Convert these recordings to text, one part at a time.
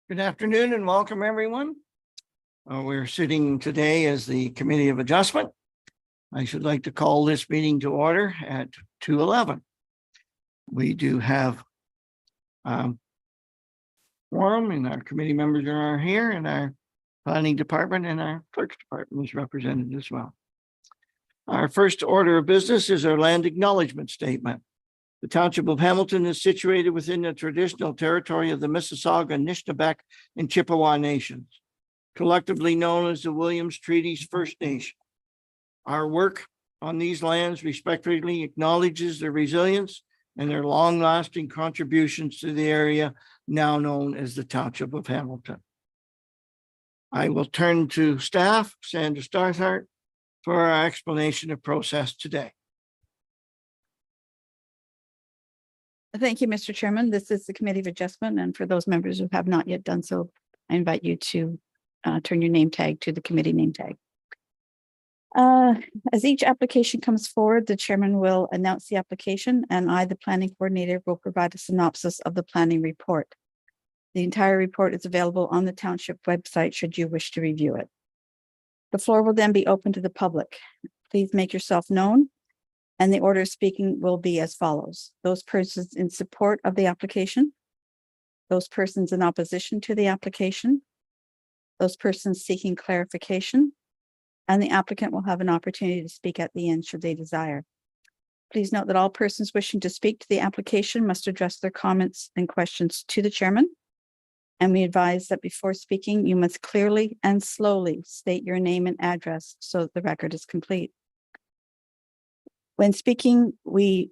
Good afternoon and welcome, everyone. We're sitting today as the Committee of Adjustment. I should like to call this meeting to order at 2:11. We do have quorum, and our committee members are here, and our planning department and our clerk's department is represented as well. Our first order of business is our land acknowledgement statement. The Township of Hamilton is situated within the traditional territory of the Mississauga, Anishinaabe, and Chippewa nations, collectively known as the Williams Treaties First Nation. Our work on these lands respectfully acknowledges their resilience and their long-lasting contributions to the area now known as the Township of Hamilton. I will turn to staff, Sandra Starthart, for our explanation of process today. Thank you, Mr. Chairman. This is the Committee of Adjustment, and for those members who have not yet done so, I invite you to turn your name tag to the committee name tag. As each application comes forward, the chairman will announce the application, and I, the planning coordinator, will provide a synopsis of the planning report. The entire report is available on the township website should you wish to review it. The floor will then be open to the public. Please make yourself known, and the order of speaking will be as follows. Those persons in support of the application, those persons in opposition to the application, those persons seeking clarification, and the applicant will have an opportunity to speak at the end should they desire. Please note that all persons wishing to speak to the application must address their comments and questions to the chairman. And we advise that before speaking, you must clearly and slowly state your name and address so that the record is complete. When speaking, we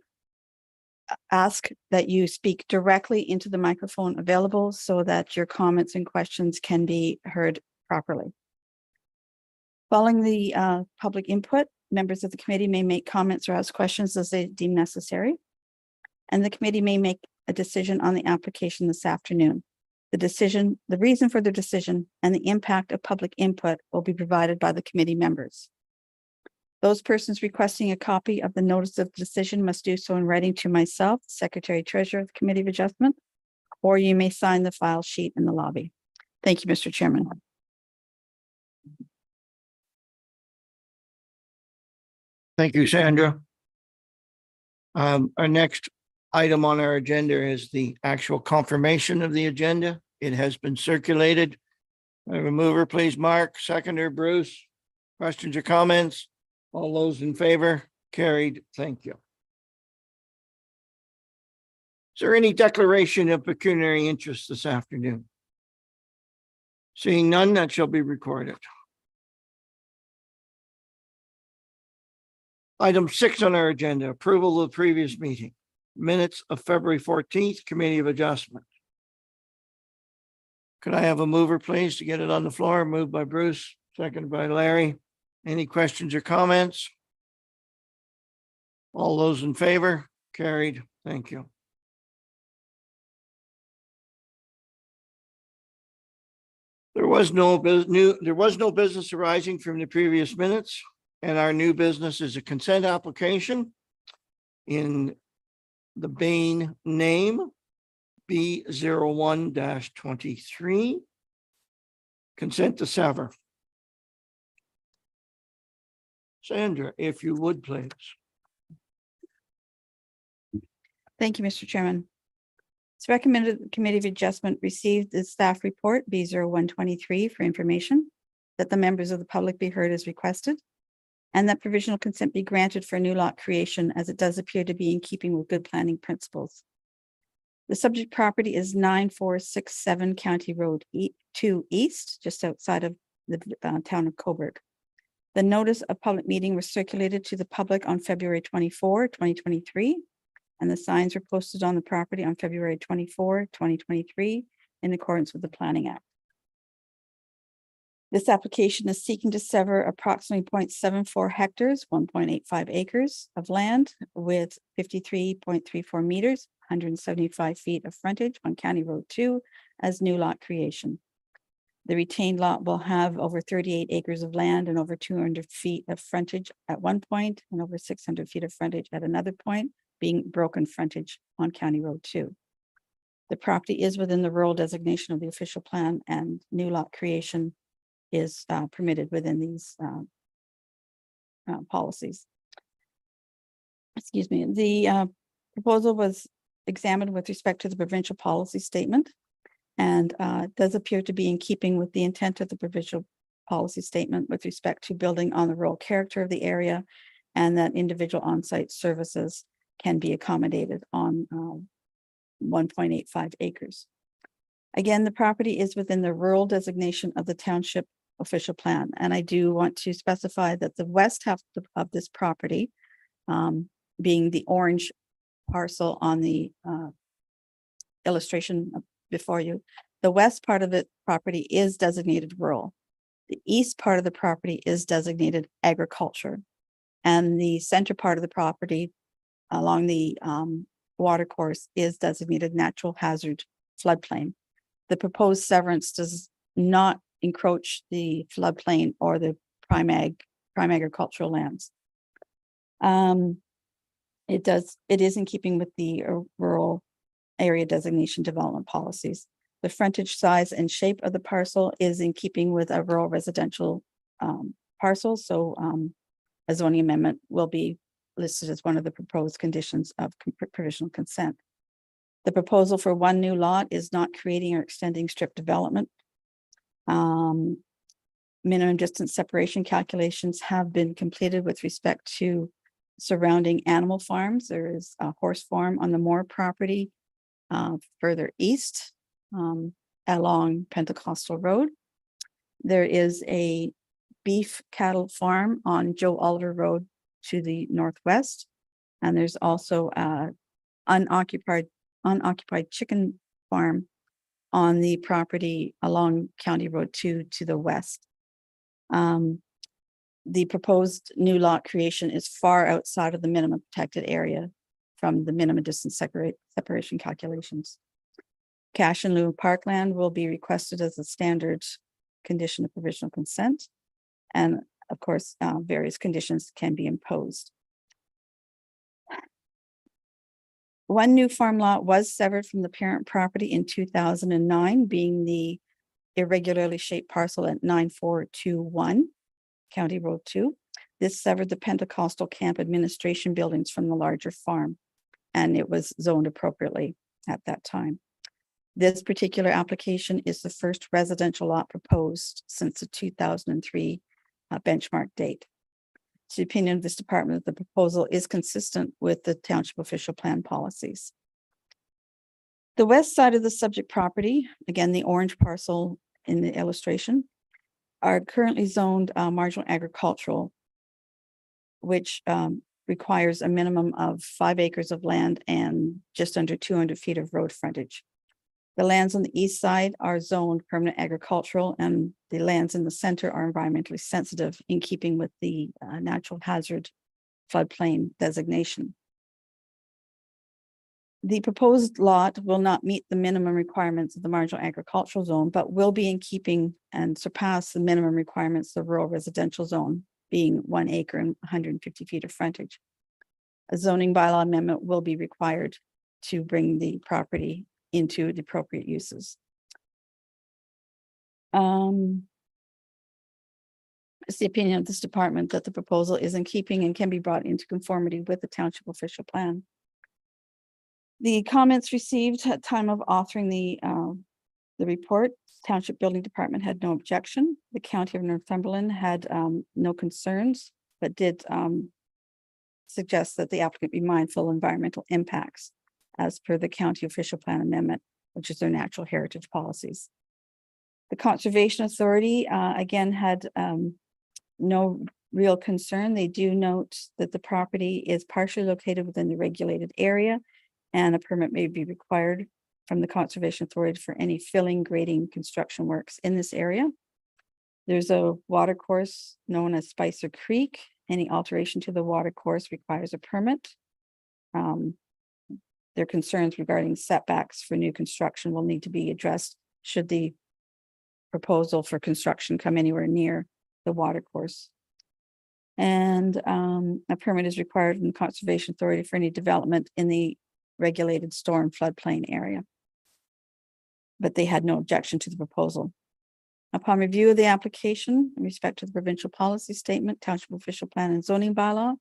ask that you speak directly into the microphone available so that your comments and questions can be heard properly. Following the public input, members of the committee may make comments or ask questions as they deem necessary, and the committee may make a decision on the application this afternoon. The reason for the decision, and the impact of public input will be provided by the committee members. Those persons requesting a copy of the notice of decision must do so in writing to myself, Secretary Treasurer of the Committee of Adjustment, or you may sign the file sheet in the lobby. Thank you, Mr. Chairman. Thank you, Sandra. Our next item on our agenda is the actual confirmation of the agenda. It has been circulated. Mover, please, Mark. Seconder, Bruce. Questions or comments? All those in favor? Carried. Thank you. Is there any declaration of pecuniary interest this afternoon? Seeing none, that shall be recorded. Item 6 on our agenda, approval of the previous meeting. Minutes of February 14th, Committee of Adjustment. Could I have a mover, please, to get it on the floor? Moved by Bruce, seconded by Larry. Any questions or comments? All those in favor? Carried. Thank you. There was no business arising from the previous minutes, and our new business is a consent application in the Bain name B01-23. Consent to sever. Sandra, if you would, please. Thank you, Mr. Chairman. It's recommended the Committee of Adjustment received the staff report B01-23 for information, that the members of the public be heard as requested, and that provisional consent be granted for new lot creation, as it does appear to be in keeping with good planning principles. The subject property is 9467 County Road 2 East, just outside of the town of Cobourg. The notice of public meeting was circulated to the public on February 24, 2023, and the signs were posted on the property on February 24, 2023, in accordance with the Planning Act. This application is seeking to sever approximately 0.74 hectares, 1.85 acres of land with 53.34 meters, 175 feet of frontage on County Road 2 as new lot creation. The retained lot will have over 38 acres of land and over 200 feet of frontage at one point and over 600 feet of frontage at another point, being broken frontage on County Road 2. The property is within the rural designation of the official plan, and new lot creation is permitted within these policies. Excuse me, the proposal was examined with respect to the provincial policy statement, and it does appear to be in keeping with the intent of the provincial policy statement with respect to building on the rural character of the area, and that individual on-site services can be accommodated on 1.85 acres. Again, the property is within the rural designation of the township official plan, and I do want to specify that the west half of this property, being the orange parcel on the illustration before you, the west part of the property is designated rural. The east part of the property is designated agriculture, and the center part of the property along the water course is designated natural hazard floodplain. The proposed severance does not encroach the floodplain or the prime agricultural lands. It is in keeping with the rural area designation development policies. The frontage size and shape of the parcel is in keeping with a rural residential parcel, so a zoning amendment will be listed as one of the proposed conditions of provisional consent. The proposal for one new lot is not creating or extending strip development. Minimum distance separation calculations have been completed with respect to surrounding animal farms. There is a horse farm on the Moore property further east along Pentecostal Road. There is a beef cattle farm on Joe Oliver Road to the northwest. And there's also a unoccupied chicken farm on the property along County Road 2 to the west. The proposed new lot creation is far outside of the minimum protected area from the minimum distance separation calculations. Cash in lieu of parkland will be requested as a standard condition of provisional consent. And of course, various conditions can be imposed. One new farm lot was severed from the parent property in 2009, being the irregularly shaped parcel at 9421 County Road 2. This severed the Pentecostal camp administration buildings from the larger farm, and it was zoned appropriately at that time. This particular application is the first residential lot proposed since the 2003 benchmark date. It's the opinion of this department that the proposal is consistent with the township official plan policies. The west side of the subject property, again, the orange parcel in the illustration, are currently zoned marginal agricultural, which requires a minimum of 5 acres of land and just under 200 feet of road frontage. The lands on the east side are zoned permanent agricultural, and the lands in the center are environmentally sensitive in keeping with the natural hazard floodplain designation. The proposed lot will not meet the minimum requirements of the marginal agricultural zone, but will be in keeping and surpass the minimum requirements of rural residential zone, being 1 acre and 150 feet of frontage. A zoning bylaw amendment will be required to bring the property into the appropriate uses. It's the opinion of this department that the proposal is in keeping and can be brought into conformity with the township official plan. The comments received at time of authoring the report, Township Building Department had no objection. The County of Northumberland had no concerns, but did suggest that the applicant be mindful of environmental impacts as per the county official plan amendment, which is their natural heritage policies. The Conservation Authority, again, had no real concern. They do note that the property is partially located within the regulated area, and a permit may be required from the Conservation Authority for any filling, grading, construction works in this area. There's a water course known as Spicer Creek. Any alteration to the water course requires a permit. Their concerns regarding setbacks for new construction will need to be addressed should the proposal for construction come anywhere near the water course. And a permit is required from the Conservation Authority for any development in the regulated storm floodplain area. but they had no objection to the proposal. Upon review of the application in respect to the provincial policy statement, township official plan and zoning bylaw,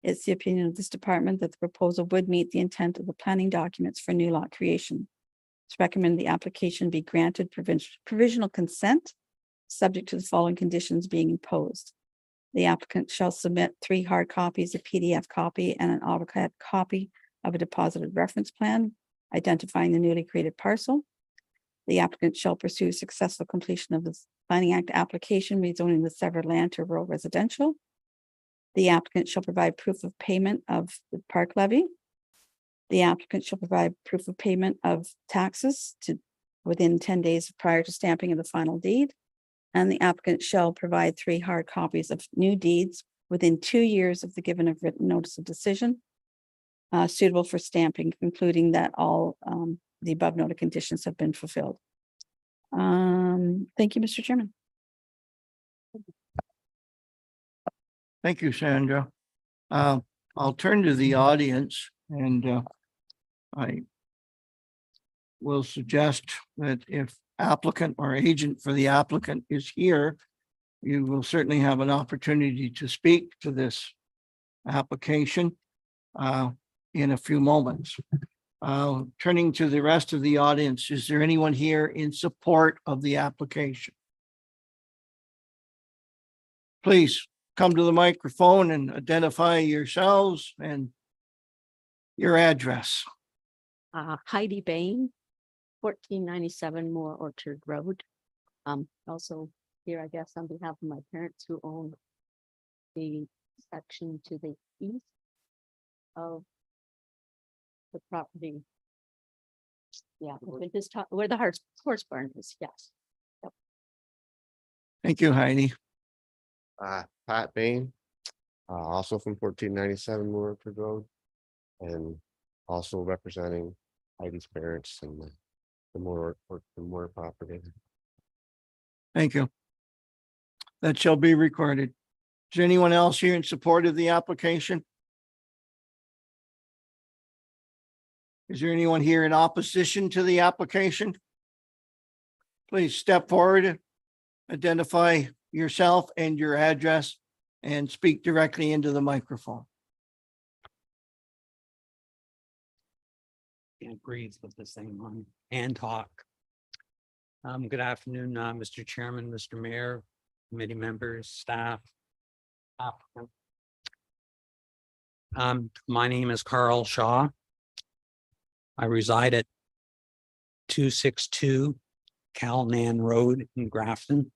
it's the opinion of this department that the proposal would meet the intent of the planning documents for new lot creation. It's recommended the application be granted provisional consent, subject to the following conditions being imposed. The applicant shall submit 3 hard copies, a PDF copy, and an AutoCAD copy of a deposited reference plan identifying the newly created parcel. The applicant shall pursue successful completion of the Planning Act application rezoning the severed land to rural residential. The applicant shall provide proof of payment of the park levy. The applicant shall provide proof of payment of taxes within 10 days prior to stamping of the final deed. And the applicant shall provide 3 hard copies of new deeds within 2 years of the given of written notice of decision, suitable for stamping, concluding that all the above noted conditions have been fulfilled. Thank you, Mr. Chairman. Thank you, Sandra. I'll turn to the audience and I will suggest that if applicant or agent for the applicant is here, you will certainly have an opportunity to speak to this application in a few moments. Turning to the rest of the audience, is there anyone here in support of the application? Please come to the microphone and identify yourselves and your address. Heidi Bain, 1497 Moore Orchard Road. Also here, I guess, on behalf of my parents who own the section to the east of the property. Yeah, where the horse barn is, yes. Thank you, Heidi. Pat Bain, also from 1497 Moorford Road, and also representing Heidi's parents and the Moore property. Thank you. That shall be recorded. Is there anyone else here in support of the application? Is there anyone here in opposition to the application? Please step forward, identify yourself and your address, and speak directly into the microphone. Can't breathe with this thing on and talk. Good afternoon, Mr. Chairman, Mr. Mayor, committee members, staff. Applicant. My name is Carl Shaw. I reside at 262 Calnan Road in Grafton,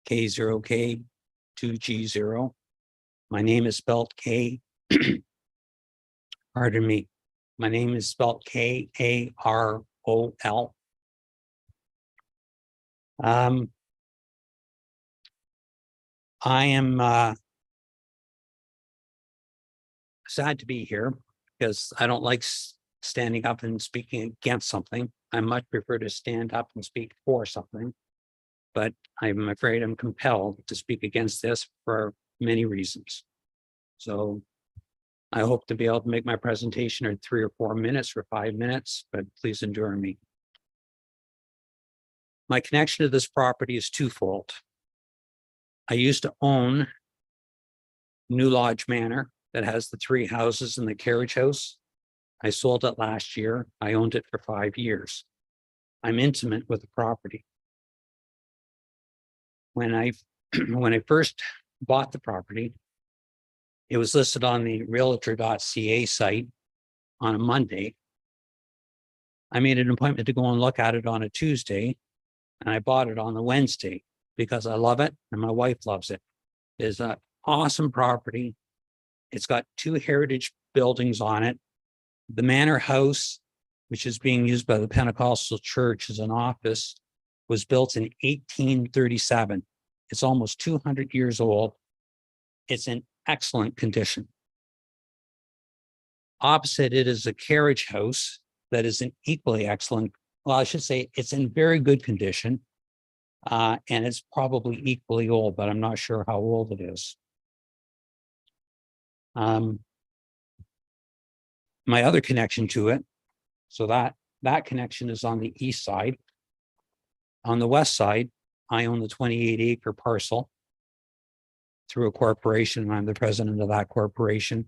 K0K2G0. My name is spelled K. Pardon me. My name is spelled Karol. I am sad to be here because I don't like standing up and speaking against something. I much prefer to stand up and speak for something. But I'm afraid I'm compelled to speak against this for many reasons. So I hope to be able to make my presentation in 3 or 4 minutes or 5 minutes, but please endure me. My connection to this property is twofold. I used to own New Lodge Manor that has the 3 houses and the carriage house. I sold it last year. I owned it for 5 years. I'm intimate with the property. When I first bought the property, it was listed on the realtor.ca site on a Monday. I made an appointment to go and look at it on a Tuesday, and I bought it on the Wednesday because I love it and my wife loves it. It's an awesome property. It's got 2 heritage buildings on it. The manor house, which is being used by the Pentecostal Church as an office, was built in 1837. It's almost 200 years old. It's in excellent condition. Opposite it is a carriage house that is in equally excellent, well, I should say it's in very good condition. And it's probably equally old, but I'm not sure how old it is. My other connection to it, so that connection is on the east side. On the west side, I own the 28-acre parcel through a corporation, and I'm the president of that corporation.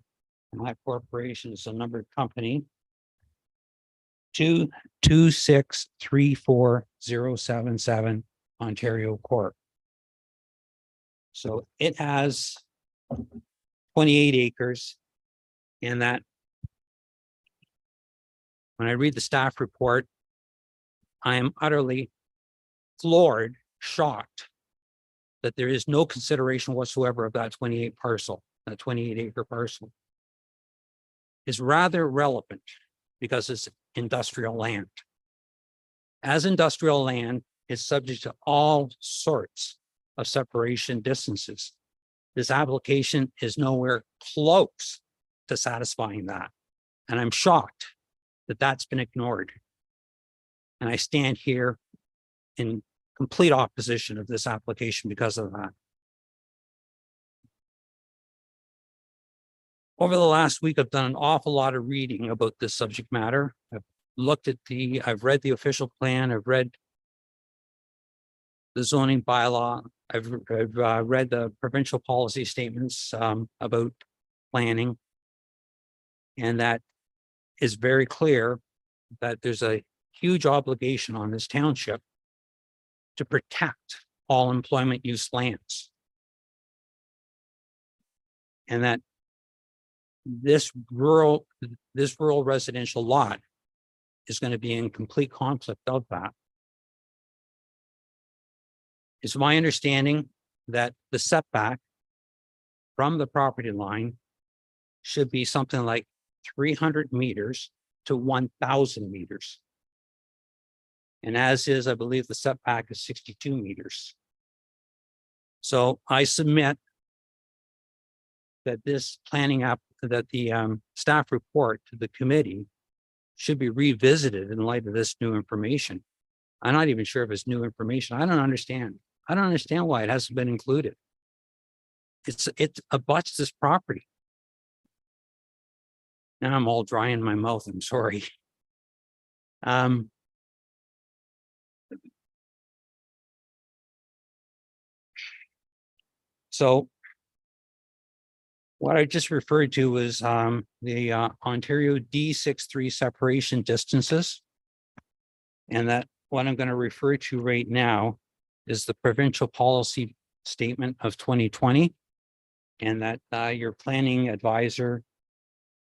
And that corporation is a numbered company 226340077 Ontario Corp. So it has 28 acres, and that when I read the staff report, I am utterly floored, shocked that there is no consideration whatsoever of that 28 acre parcel. Is rather relevant because it's industrial land. As industrial land, it's subject to all sorts of separation distances. This application is nowhere close to satisfying that. And I'm shocked that that's been ignored. And I stand here in complete opposition of this application because of that. Over the last week, I've done an awful lot of reading about this subject matter. I've read the official plan, I've read the zoning bylaw, I've read the provincial policy statements about planning. And that is very clear that there's a huge obligation on this township to protect all employment use lands. And that this rural residential lot is going to be in complete conflict of that. It's my understanding that the setback from the property line should be something like 300 meters to 1,000 meters. And as is, I believe the setback is 62 meters. So I submit that this that the staff report to the committee should be revisited in light of this new information. I'm not even sure if it's new information. I don't understand. I don't understand why it hasn't been included. It abuts this property. Now I'm all dry in my mouth. I'm sorry. So what I just referred to was the Ontario D63 separation distances. And that what I'm going to refer to right now is the provincial policy statement of 2020. And that your planning advisor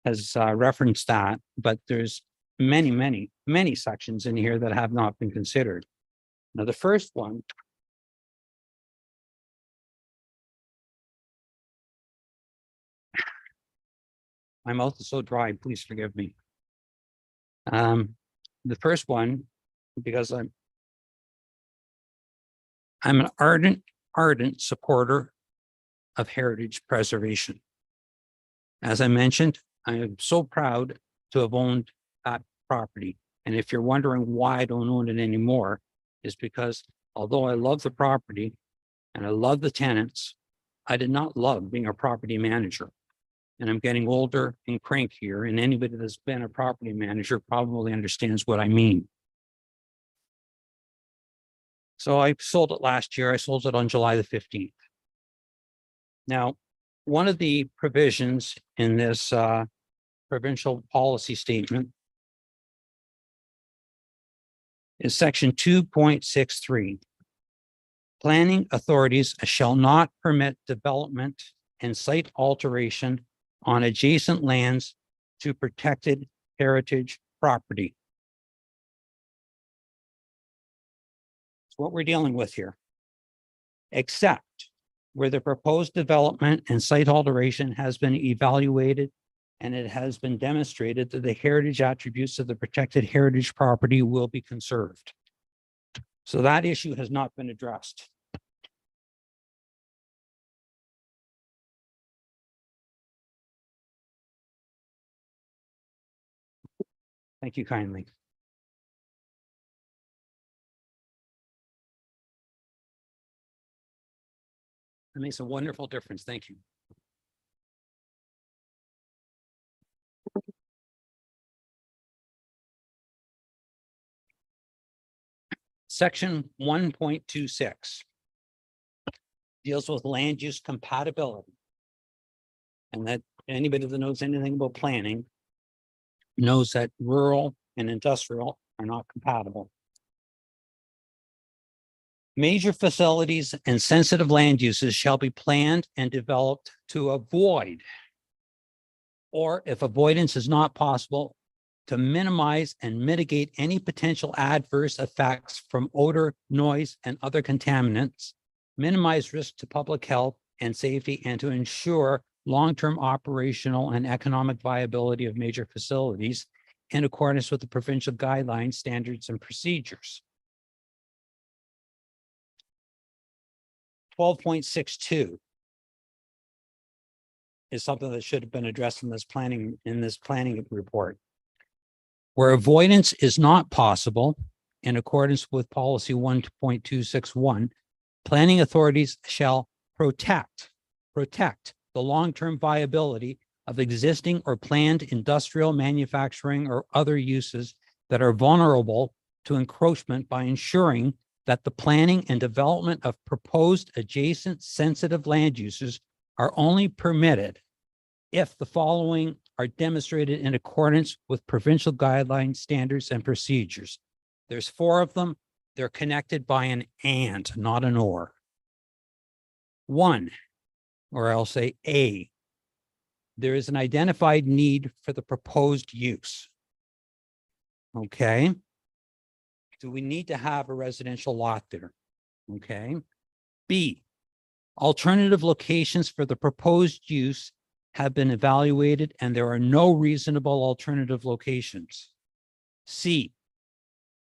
has referenced that, but there's many sections in here that have not been considered. Now, the first one my mouth is so dry, please forgive me. The first one, because I'm an ardent supporter of heritage preservation. As I mentioned, I am so proud to have owned that property. And if you're wondering why I don't own it anymore, is because although I love the property and I love the tenants, I did not love being a property manager. And I'm getting older and crankier, and anybody that's been a property manager probably understands what I mean. So I sold it last year. I sold it on July the 15th. Now, one of the provisions in this provincial policy statement is section 2.63. Planning authorities shall not permit development and site alteration on adjacent lands to protected heritage property. That's what we're dealing with here. Except where the proposed development and site alteration has been evaluated and it has been demonstrated that the heritage attributes of the protected heritage property will be conserved. So that issue has not been addressed. Thank you kindly. That makes a wonderful difference. Thank you. Section 1.26 deals with land use compatibility. And that anybody that knows anything about planning knows that rural and industrial are not compatible. Major facilities and sensitive land uses shall be planned and developed to avoid, or if avoidance is not possible, to minimize and mitigate any potential adverse effects from odor, noise, and other contaminants, minimize risk to public health and safety, and to ensure long-term operational and economic viability of major facilities in accordance with the provincial guidelines, standards, and procedures. 12.62 is something that should have been addressed in this planning report. Where avoidance is not possible in accordance with policy 1.261, planning authorities shall protect the long-term viability of existing or planned industrial, manufacturing, or other uses that are vulnerable to encroachment by ensuring that the planning and development of proposed adjacent sensitive land uses are only permitted if the following are demonstrated in accordance with provincial guidelines, standards, and procedures. There's 4 of them. They're connected by an and, not an or. 1, or I'll say A, there is an identified need for the proposed use. Okay. Do we need to have a residential lot there? Okay. B, alternative locations for the proposed use have been evaluated and there are no reasonable alternative locations. C,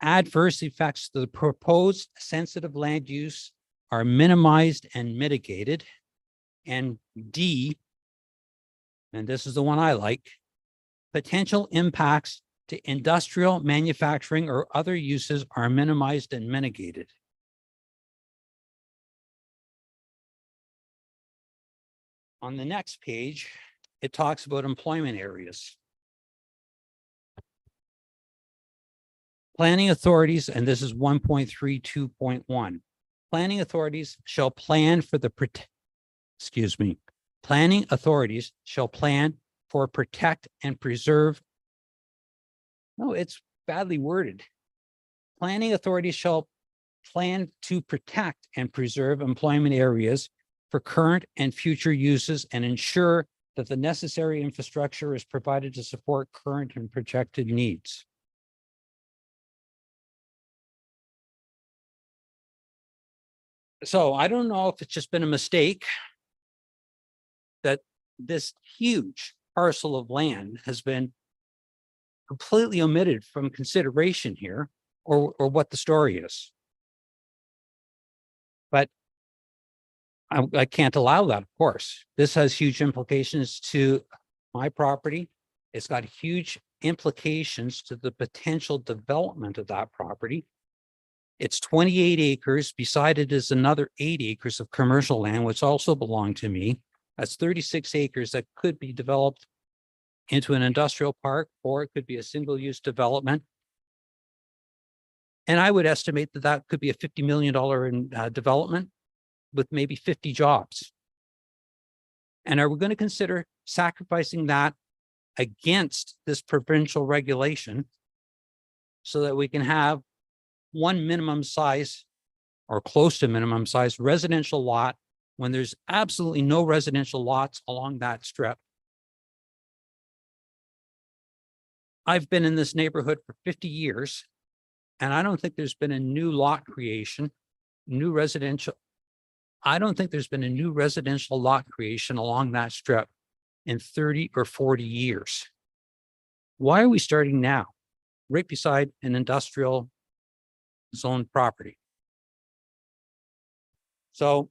adverse effects to the proposed sensitive land use are minimized and mitigated. And D, and this is the one I like, potential impacts to industrial, manufacturing, or other uses are minimized and mitigated. On the next page, it talks about employment areas. Planning authorities, and this is 1.32.1. Planning authorities shall plan for the planning authorities shall plan for, protect, and preserve. No, it's badly worded. Planning authorities shall plan to protect and preserve employment areas for current and future uses and ensure that the necessary infrastructure is provided to support current and projected needs. So I don't know if it's just been a mistake that this huge parcel of land has been completely omitted from consideration here, or what the story is. But I can't allow that, of course. This has huge implications to my property. It's got huge implications to the potential development of that property. It's 28 acres. Beside it is another 8 acres of commercial land, which also belong to me. That's 36 acres that could be developed into an industrial park, or it could be a single-use development. And I would estimate that that could be a $50 million development with maybe 50 jobs. And are we going to consider sacrificing that against this provincial regulation so that we can have one minimum size or close to minimum size residential lot when there's absolutely no residential lots along that strip? I've been in this neighborhood for 50 years, and I don't think there's been a new lot creation, new residential. I don't think there's been a new residential lot creation along that strip in 30 or 40 years. Why are we starting now, right beside an industrial zone property? So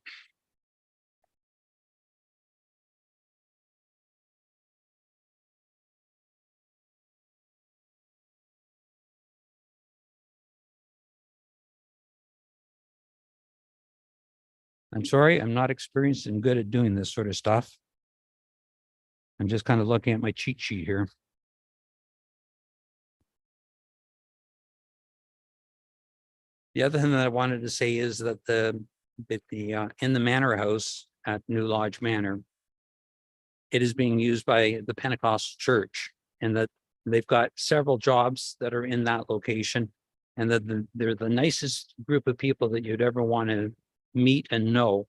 I'm sorry, I'm not experienced and good at doing this sort of stuff. I'm just kind of looking at my cheat sheet here. The other thing that I wanted to say is that in the Manor House at New Lodge Manor, it is being used by the Pentecostal Church, and that they've got several jobs that are in that location. And that they're the nicest group of people that you'd ever want to meet and know.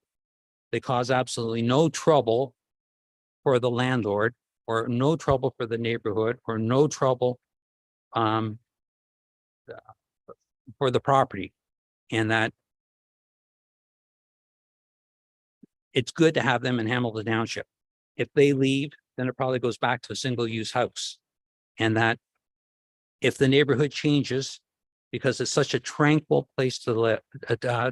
They cause absolutely no trouble for the landlord, or no trouble for the neighborhood, or no trouble for the property. And that it's good to have them in Hamilton Township. If they leave, then it probably goes back to a single-use house. And that if the neighborhood changes, because it's such a tranquil place to live,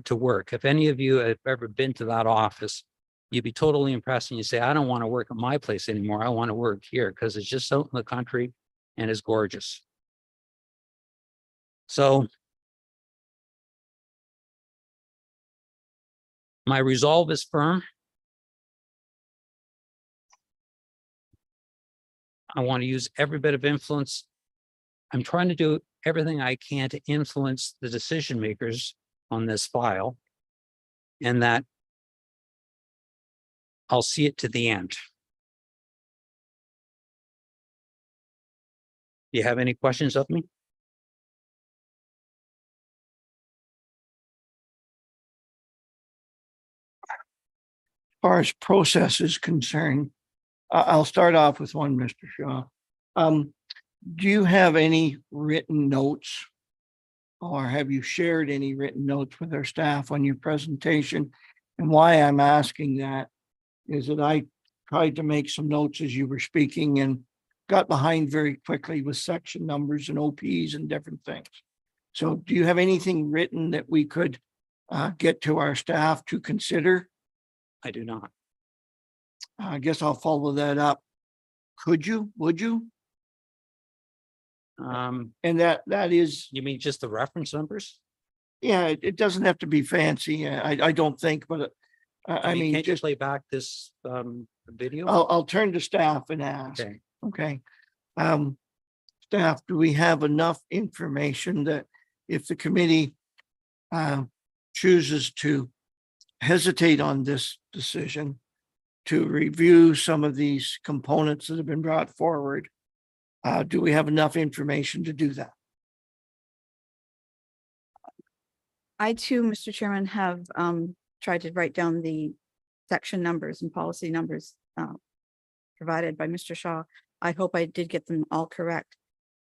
to work. If any of you have ever been to that office, you'd be totally impressed and you say, I don't want to work at my place anymore. I want to work here because it's just out in the country and it's gorgeous. So my resolve is firm. I want to use every bit of influence. I'm trying to do everything I can to influence the decision makers on this file, and that I'll see it to the end. Do you have any questions of me? As far as process is concerned, I'll start off with one, Mr. Shaw. Do you have any written notes, or have you shared any written notes with our staff on your presentation? And why I'm asking that is that I tried to make some notes as you were speaking and got behind very quickly with section numbers and OPs and different things. So do you have anything written that we could get to our staff to consider? I do not. I guess I'll follow that up. Could you, would you? And that is, You mean just the reference numbers? yeah, it doesn't have to be fancy. I don't think, but I mean, can't you just, play back this video? I'll turn to staff and ask. Okay. Okay. Staff, do we have enough information that if the committee chooses to hesitate on this decision, to review some of these components that have been brought forward, do we have enough information to do that? I too, Mr. Chairman, have tried to write down the section numbers and policy numbers provided by Mr. Shaw. I hope I did get them all correct.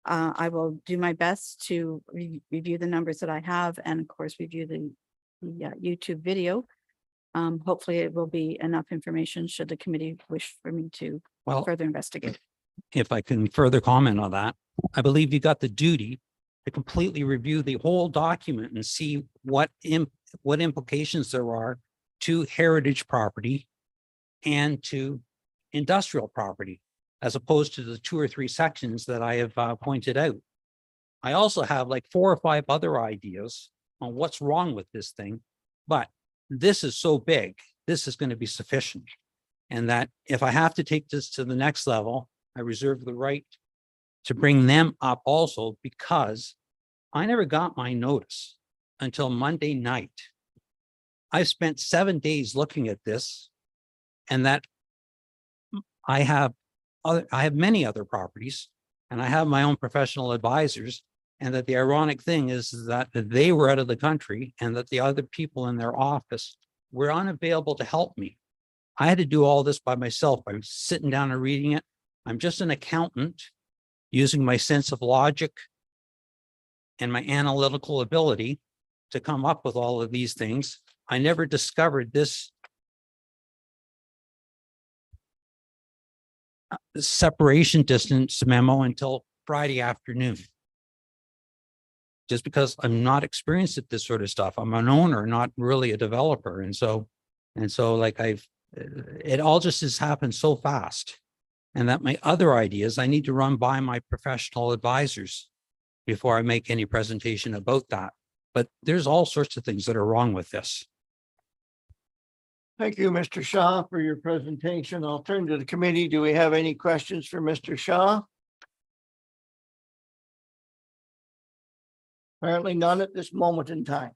I will do my best to review the numbers that I have, and of course, review the YouTube video. Hopefully it will be enough information should the committee wish for me to Well, further investigate. if I can further comment on that, I believe you got the duty to completely review the whole document and see what implications there are to heritage property and to industrial property, as opposed to the 2 or 3 sections that I have pointed out. I also have like 4 or 5 other ideas on what's wrong with this thing, but this is so big, this is going to be sufficient. And that if I have to take this to the next level, I reserve the right to bring them up also, because I never got my notice until Monday night. I've spent 7 days looking at this, and that I have many other properties, and I have my own professional advisors. And that the ironic thing is that they were out of the country, and that the other people in their office were unavailable to help me. I had to do all this by myself. I was sitting down and reading it. I'm just an accountant using my sense of logic and my analytical ability to come up with all of these things. I never discovered this separation distance memo until Friday afternoon. Just because I'm not experienced at this sort of stuff. I'm an owner, not really a developer. And so like it all just has happened so fast. And that my other ideas, I need to run by my professional advisors before I make any presentation about that. But there's all sorts of things that are wrong with this. Thank you, Mr. Shaw, for your presentation. I'll turn to the committee. Do we have any questions for Mr. Shaw? Apparently none at this moment in time.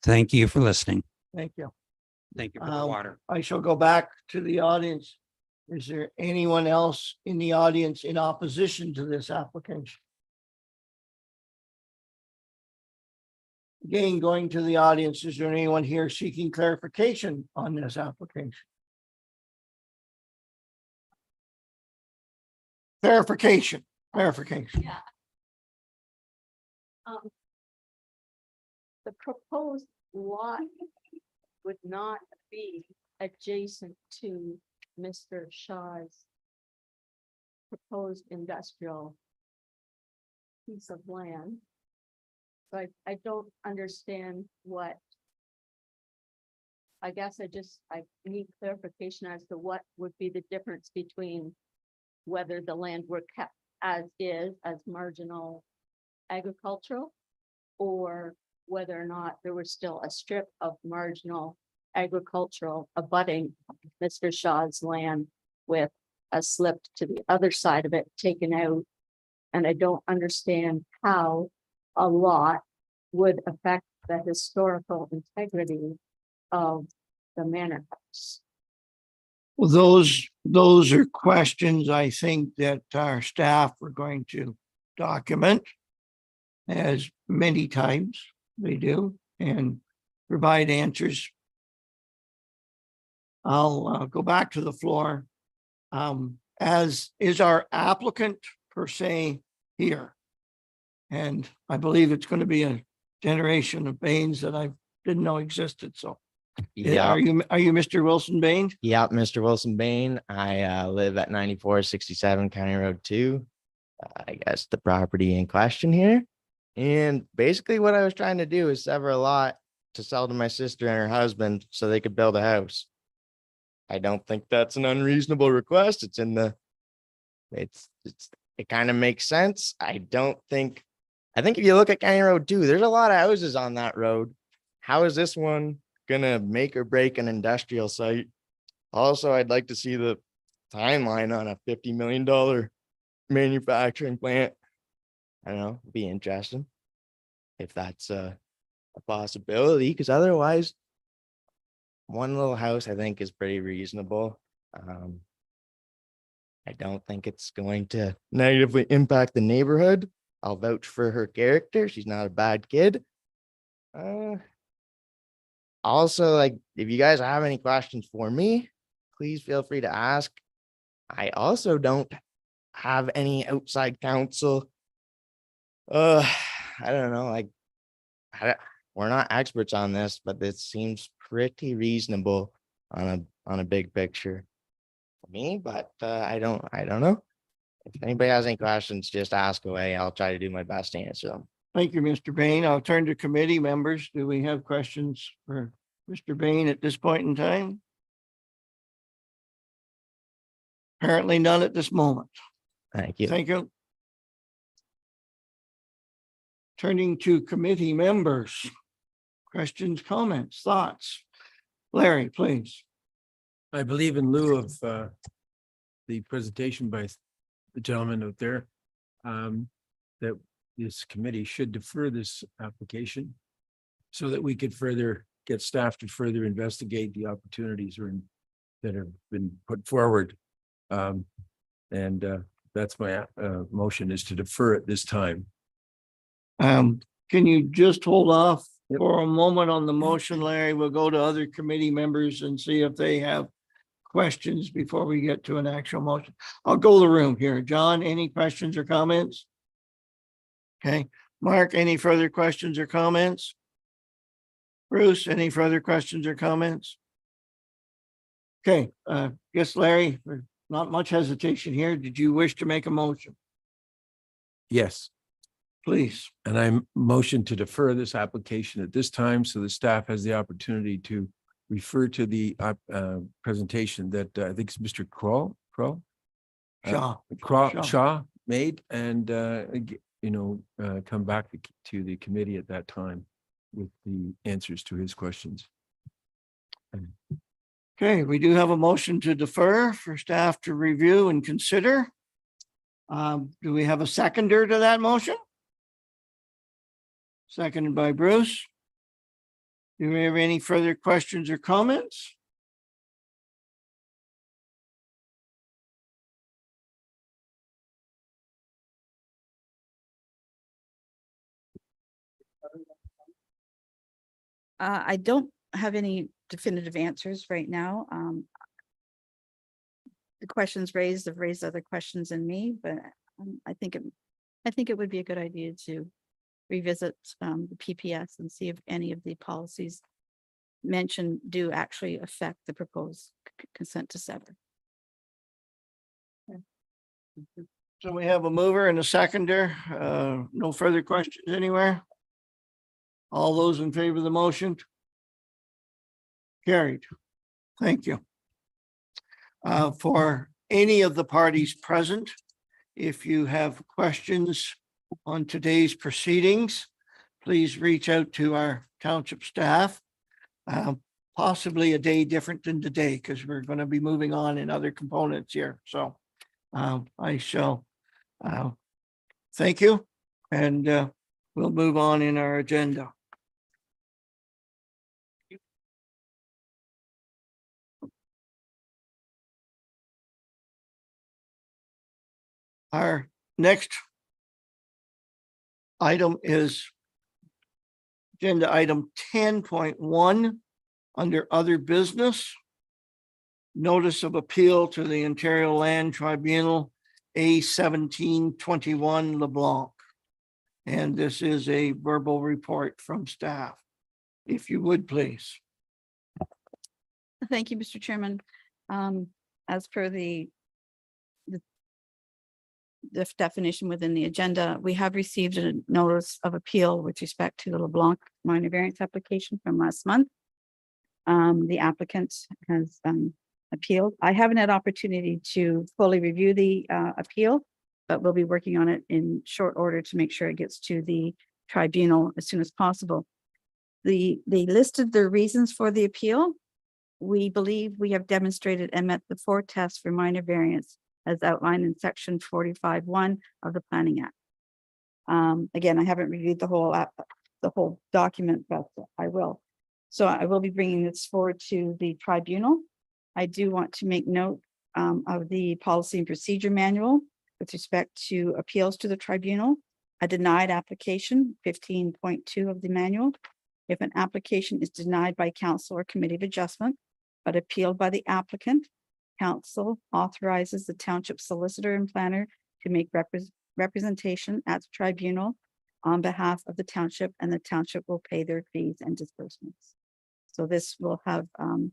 Thank you for listening. Thank you. Thank you for the Um, water. I shall go back to the audience. Is there anyone else in the audience in opposition to this application? Again, going to the audience, is there anyone here seeking clarification on this application? Clarification. Yeah. The proposed lot would not be adjacent to Mr. Shaw's proposed industrial piece of land. So I don't understand what. I guess I need clarification as to what would be the difference between whether the land were kept as is, as marginal agricultural, or whether or not there was still a strip of marginal agricultural abutting Mr. Shaw's land with a slip to the other side of it taken out. And I don't understand how a lot would affect the historical integrity of the manor house. Well, those are questions I think that our staff are going to document, as many times they do, and provide answers. I'll go back to the floor. As is our applicant per se here. And I believe it's going to be a generation of Baines that I didn't know existed. So Yeah, are you Mr. Wilson Bain? yeah, Mr. Wilson Bain. I live at 9467 County Road 2. I guess the property in question here. And basically what I was trying to do is sever a lot to sell to my sister and her husband so they could build a house. I don't think that's an unreasonable request. It's in the, it kind of makes sense. I think if you look at County Road 2, there's a lot of houses on that road. How is this one gonna make or break an industrial site? Also, I'd like to see the timeline on a $50 million manufacturing plant. I don't know, be interesting if that's a possibility, because otherwise, one little house I think is pretty reasonable. I don't think it's going to negatively impact the neighborhood. I'll vouch for her character. She's not a bad kid. Also, like, if you guys have any questions for me, please feel free to ask. I also don't have any outside counsel. I don't know, like, we're not experts on this, but this seems pretty reasonable on a big picture for me, but I don't know. If anybody has any questions, just ask away. I'll try to do my best to answer them. Thank you, Mr. Bain. I'll turn to committee members. Do we have questions for Mr. Bain at this point in time? Apparently none at this moment. Thank you. Thank you. Turning to committee members. Questions, comments, thoughts? Larry, please. I believe in lieu of the presentation by the gentleman out there, that this committee should defer this application so that we could further get staff to further investigate the opportunities that have been put forward. And that's my motion, is to defer at this time. Can you just hold off Yep. for a moment on the motion, Larry? We'll go to other committee members and see if they have questions before we get to an actual motion. I'll go the room here. John, any questions or comments? Okay, Mark, any further questions or comments? Bruce, any further questions or comments? Okay, yes, Larry, not much hesitation here. Did you wish to make a motion? Yes, Please. and I motion to defer this application at this time so the staff has the opportunity to refer to the presentation that I think is Mr. Kroll. Shaw. Shaw made, and come back to the committee at that time with the answers to his questions. Okay, we do have a motion to defer for staff to review and consider. Do we have a seconder to that motion? Seconded by Bruce. Do we have any further questions or comments? I don't have any definitive answers right now. The questions raised have raised other questions in me, but I think it would be a good idea to revisit the PPS and see if any of the policies mentioned do actually affect the proposed consent to sever. So we have a mover and a seconder. No further questions anywhere? All those in favor of the motion? Carried. Thank you. For any of the parties present, if you have questions on today's proceedings, please reach out to our township staff. Possibly a day different than today, because we're going to be moving on in other components here. So I shall thank you, and we'll move on in our agenda. Our next item is agenda item 10.1 under other business. Notice of appeal to the Ontario Land Tribunal A1721 LeBlanc. And this is a verbal report from staff. If you would, please. Thank you, Mr. Chairman. As per the definition within the agenda, we have received a notice of appeal with respect to the LeBlanc minor variance application from last month. The applicant has appealed. I haven't had opportunity to fully review the appeal, but we'll be working on it in short order to make sure it gets to the tribunal as soon as possible. They listed their reasons for the appeal. We believe we have demonstrated and met the 4 tests for minor variance as outlined in section 45(1) of the Planning Act. Again, I haven't reviewed the whole document, but I will. So I will be bringing this forward to the tribunal. I do want to make note of the policy and procedure manual with respect to appeals to the tribunal. A denied application, 15.2 of the manual. If an application is denied by council or committee of adjustment, but appealed by the applicant, council authorizes the township solicitor and planner to make representation at the tribunal on behalf of the township, and the township will pay their fees and disbursements. So this will have a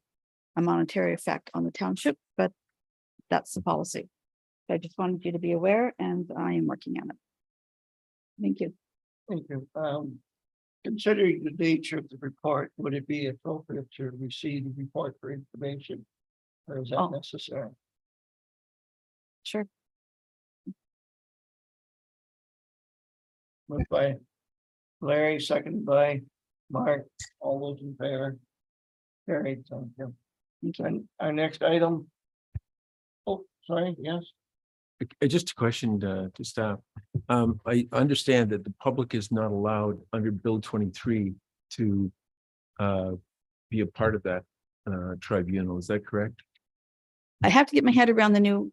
monetary effect on the township, but that's the policy. So I just wanted you to be aware, and I am working on it. Thank you. Thank you. Considering the nature of the report, would it be appropriate to receive the report for information? Or is that Oh. necessary? Sure. Moved by Larry, seconded by Mark. All those in favor? Carried. Thank you. Thank you. And our next item. Oh, sorry, yes. Just a question to staff. I understand that the public is not allowed under Bill 23 to be a part of that tribunal. Is that correct? I have to get my head around the new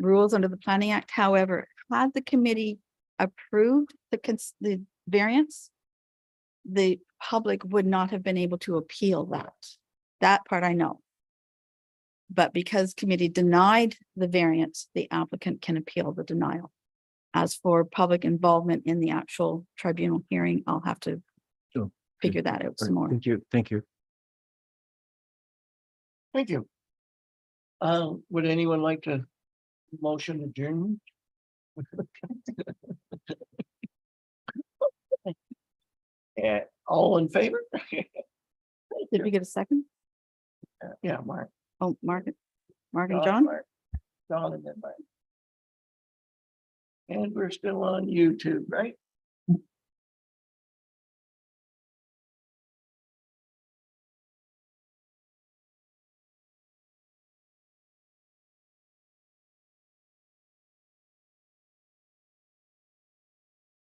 rules under the Planning Act. However, had the committee approved the variance, the public would not have been able to appeal that. That part I know. But because committee denied the variance, the applicant can appeal the denial. As for public involvement in the actual tribunal hearing, I'll have to Sure. figure that out some more. Thank you. Thank you. Thank you. Would anyone like to motion adjournment? Yeah, all in favor? Did we get a second? Yeah, Mark. Oh, Mark and John? Mark, John and then Mark. And we're still on YouTube, right?